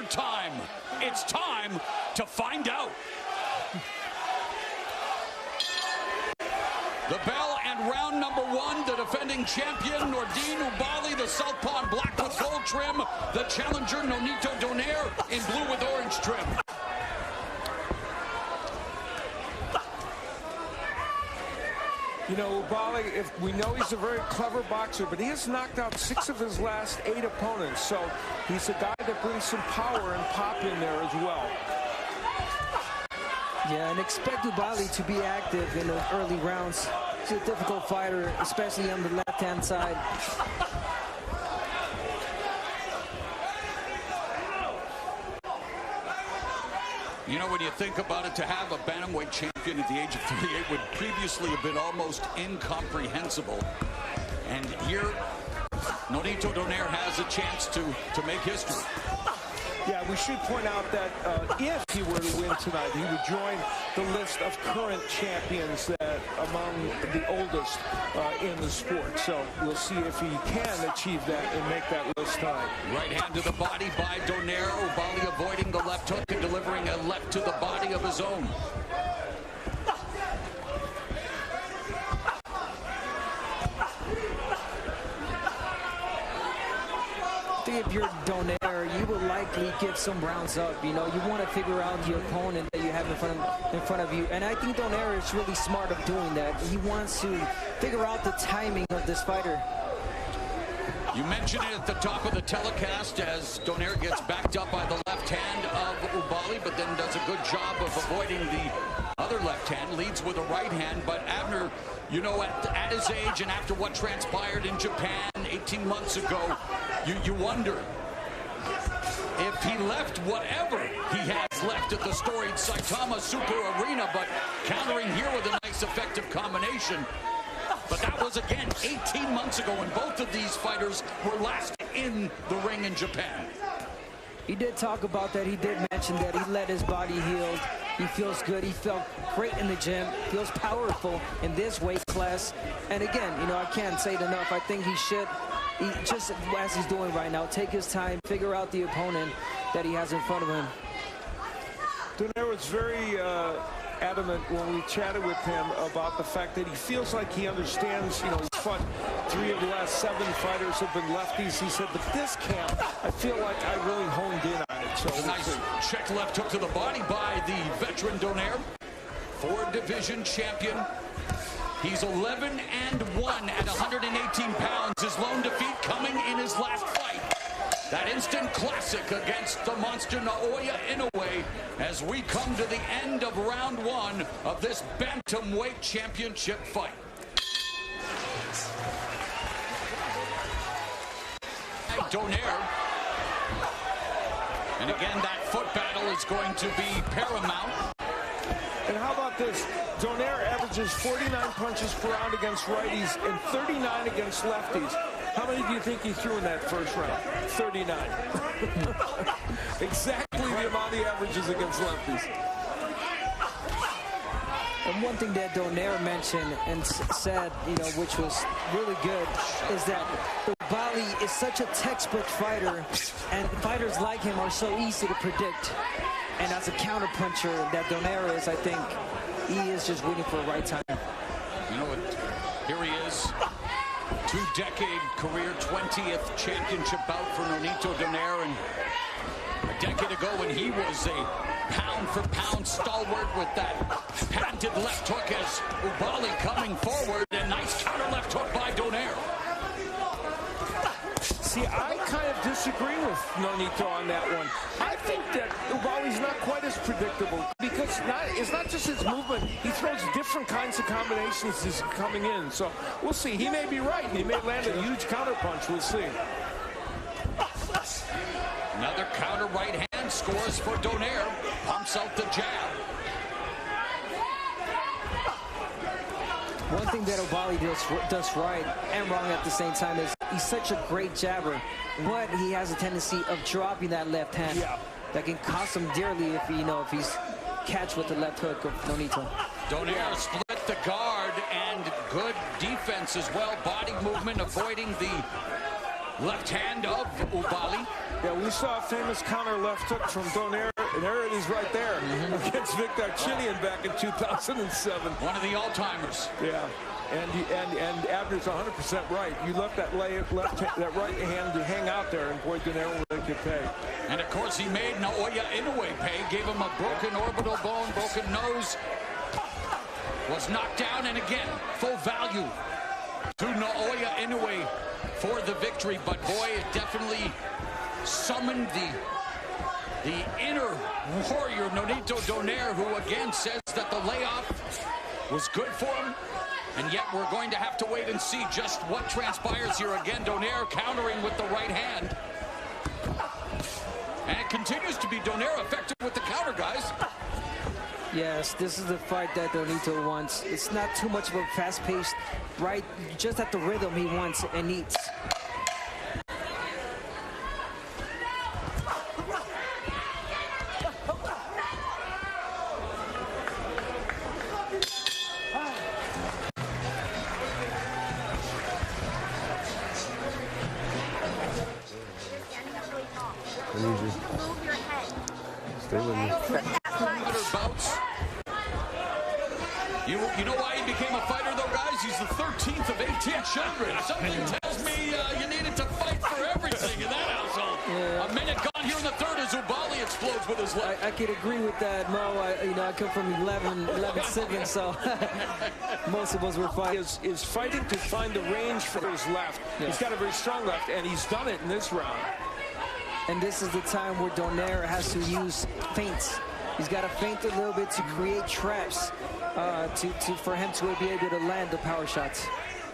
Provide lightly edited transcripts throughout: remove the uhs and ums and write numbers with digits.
time. It's time to find out. The bell and round number one, the defending champion, Nordine Oubaali, the southpaw in black with gold trim. The challenger, Nonito Donaire, in blue with orange trim. You know, Oubaali, if we know he's a very clever boxer, but he has knocked out 6 of his last 8 opponents. So he's a guy that brings some power and pop in there as well. Yeah, and expect Oubaali to be active in the early rounds. He's a difficult fighter, especially on the left-hand side. You know, when you think about it, to have a bantamweight champion at the age of 38 would previously have been almost incomprehensible. And here, Nonito Donaire has a chance to make history. Yeah, we should point out that if he were to win tonight, he would join the list of current champions that among the oldest in the sport. So we'll see if he can achieve that and make that list tonight. Right hand to the body by Donaire. Oubaali avoiding the left hook and delivering a left to the body of his own. If you're Donaire, you will likely give some rounds up. You know, you want to figure out the opponent that you have in front of you. And I think Donaire is really smart of doing that. He wants to figure out the timing of this fighter. You mentioned it at the top of the telecast as Donaire gets backed up by the left hand of Oubaali, but then does a good job of avoiding the other left hand, leads with a right hand. But Abner, you know, at his age and after what transpired in Japan 18 months ago, you wonder if he left whatever he has left at the storied Saitama Super Arena, but countering here with a nice effective combination. But that was, again, 18 months ago when both of these fighters were last in the ring in Japan. He did talk about that. He did mention that he let his body heal. He feels good. He felt great in the gym. Feels powerful in this weight class. And again, you know, I can't say it enough. I think he should, just as he's doing right now, take his time, figure out the opponent that he has in front of him. Donaire was very adamant when we chatted with him about the fact that he feels like he understands, you know, he's fought 3 of the last 7 fighters have been lefties. He said, but this camp, I feel like I really honed in on it. So a nice check left hook to the body by the veteran Donaire, 4 division champion. He's 11-1 at 118 pounds. His lone defeat coming in his last fight. That instant classic against the monster Naoya Inoue as we come to the end of round 1 of this bantamweight championship fight. Donaire. And again, that foot battle is going to be paramount. And how about this? Donaire averages 49 punches per round against righties and 39 against lefties. How many do you think he threw in that first round? 39. Exactly the amount he averages against lefties. And one thing that Donaire mentioned and said, you know, which was really good, is that Oubaali is such a textbook fighter, and fighters like him are so easy to predict. And as a counterpuncher that Donaire is, I think he is just waiting for the right time. You know what? Here he is. 2-decade career, 20th championship bout for Nonito Donaire. And a decade ago when he was a pound-for-pound stalwart with that patented left hook as Oubaali coming forward. And nice counter left hook by Donaire. See, I kind of disagree with Nonito on that one. I think that Oubaali's not quite as predictable because it's not just his movement. He throws different kinds of combinations as coming in. So we'll see. He may be right. He may land a huge counter punch. We'll see. Another counter right hand scores for Donaire. Pumps out the jab. One thing that Oubaali does right and wrong at the same time is he's such a great jabber, but he has a tendency of dropping that left hand. Yeah. That can cost him dearly if if he's catch with the left hook of Nonito. Donaire split the guard and good defense as well. Body movement, avoiding the left hand of Oubaali. Yeah, we saw a famous counter left hook from Donaire, and there it is right there against Figth back in 2007. One of the all-timers. Yeah, and Abner's 100% right. You left that right hand to hang out there, and boy, Donaire will make you pay. And of course, he made Naoya Inoue pay. Gave him a broken orbital bone, broken nose. Was knocked down, and again, full value to Naoya Inoue for the victory. But boy, it definitely summoned the inner warrior, Nonito Donaire, who again says that the layoff was good for him. And yet we're going to have to wait and see just what transpires here. Again, Donaire countering with the right hand. And it continues to be Donaire effective with the counter, guys. Yes, this is the fight that Nonito wants. It's not too much of a fast-paced, right? Just at the rhythm he wants and needs. Stay with me. Bouts. You know why he became a fighter, though, guys? He's the 13th of 18 children. Something tells me you needed to fight for everything in that household. Yeah. A minute gone here in the third as Oubaali explodes with his left. I could agree with that, Mo. I come from 11 siblings, so most of us were fighting. Is fighting to find the range for his left. Yeah. He's got a very strong left, and he's done it in this round. And this is the time where Donaire has to use feints. He's got to feint a little bit to create traps for him to be able to land the power shots.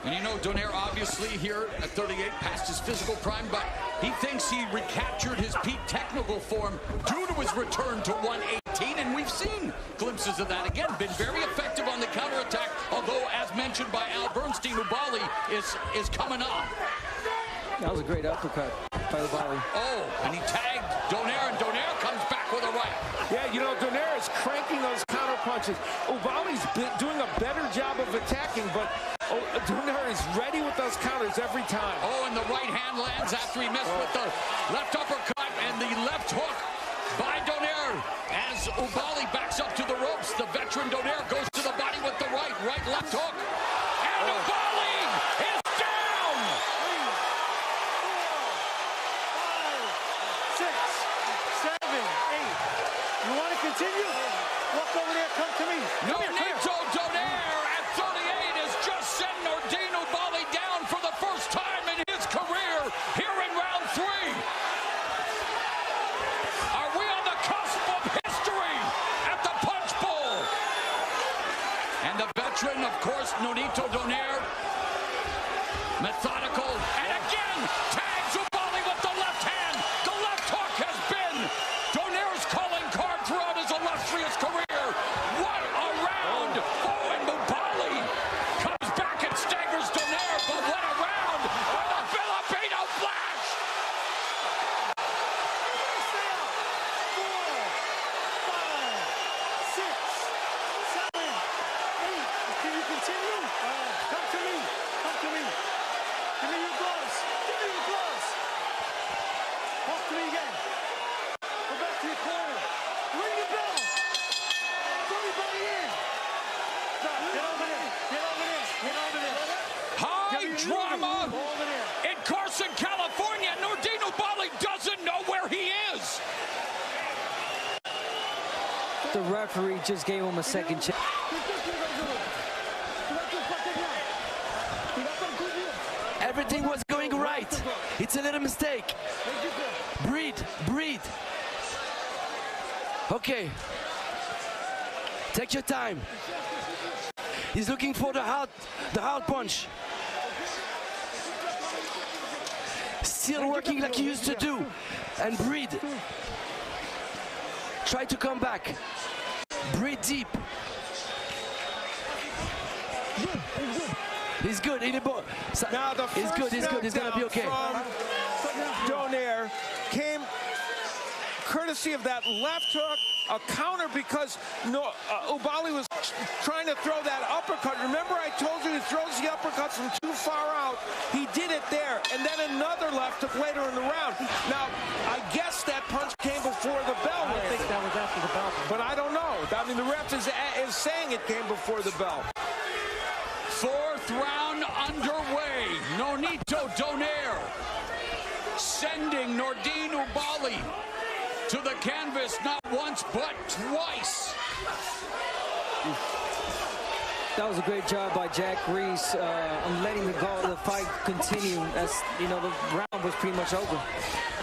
And you know, Donaire obviously here at 38 past his physical prime, but he thinks he recaptured his peak technical form due to his return to 118, and we've seen glimpses of that again. Been very effective on the counterattack, although, as mentioned by Al Bernstein, Oubaali is coming on. That was a great uppercut by Oubaali. Oh, and he tagged Donaire, and Donaire comes back with a right. Yeah, you know, Donaire is cranking those counter punches. Oubaali's doing a better job of attacking, but Donaire is ready with those counters every time. Oh, and the right hand lands after he missed with the left uppercut and the left hook by Donaire. As Oubaali backs up to the ropes, the veteran Donaire goes to the body with the right left hook. And Oubaali is down! 5, 6, 7, 8. You want to continue? Walk over there, come to me. Nonito Donaire at 38 has just sent Nordine Oubaali down for the first time in his career here in round 3. Are we on the cusp of history at the Punch Bowl? And the veteran, of course, Nonito Donaire, methodical, and again tags Oubaali with the left hand. The left hook has been Donaire's calling card throughout his illustrious career. What a round! Oh, and Oubaali comes back and staggers Donaire, but what a round by the Filipino Flash! 4, 5, 6, 7, 8. Can you continue? Come to me. Come to me. Give me your gloves. Give me your gloves. Walk to me again. Go back to your corner. Ring the bell. Everybody in. Get over there. Get over there. Get over there. High drama Over there. in Carson, California. Nordine Oubaali doesn't know where he is. The referee just gave him a second chance. Everything was going right. It's a little mistake. Breathe, breathe. Okay. Take your time. He's looking for the hard punch. Still working like he used to do. And breathe. Try to come back. Breathe deep. He's good. Now the He's good. He's good. He's gonna be okay. Donaire came courtesy of that left hook, a counter because Oubaali was trying to throw that uppercut. Remember I told you he throws the uppercuts from too far out. out, he did it there, and then another left hook later in the round. Now, I guess that punch came before the bell. I think that was after the bell. But I don't know. I mean, the ref is saying it came before the bell. Fourth round underway. Nonito Donaire sending Nordine Oubaali to the canvas not once but twice. That was a great job by Jack Reese on letting the fight continue, as you know, the round was pretty much over.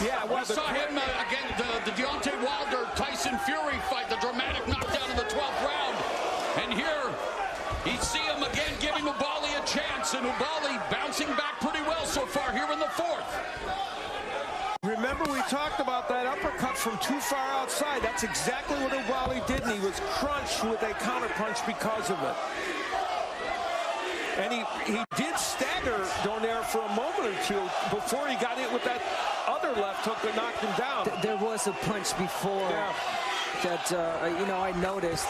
Yeah, we saw him again, the Deontay Wilder-Tyson Fury fight, the dramatic knockdown in the 12th round. And here, you see him again giving Oubaali a chance, and Oubaali bouncing back pretty well so far here in the 4th. Remember, we talked about that uppercut from too far outside. That's exactly what Oubaali did, and he was crunched with a counterpunch because of it. And he did stagger Donaire for a moment or two before he got hit with that other left hook that knocked him down. There was a punch before that, you know, I noticed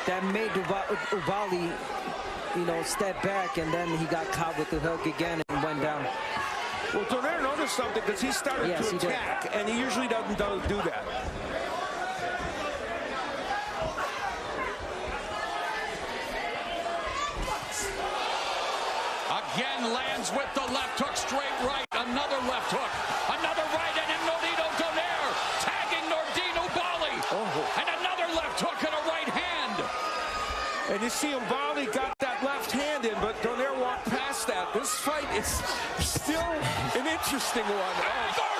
that made Oubaali, you know, step back, and then he got caught with the hook again and went down. Well, Donaire noticed something because he started to attack, and he usually doesn't do that. Again lands with the left hook, straight right, another left hook, another right, and then Nonito Donaire tagging Nordine Oubaali, and another left hook and a right hand. And you see Oubaali got that left hand in, but Donaire walked past that. This fight is still an interesting one.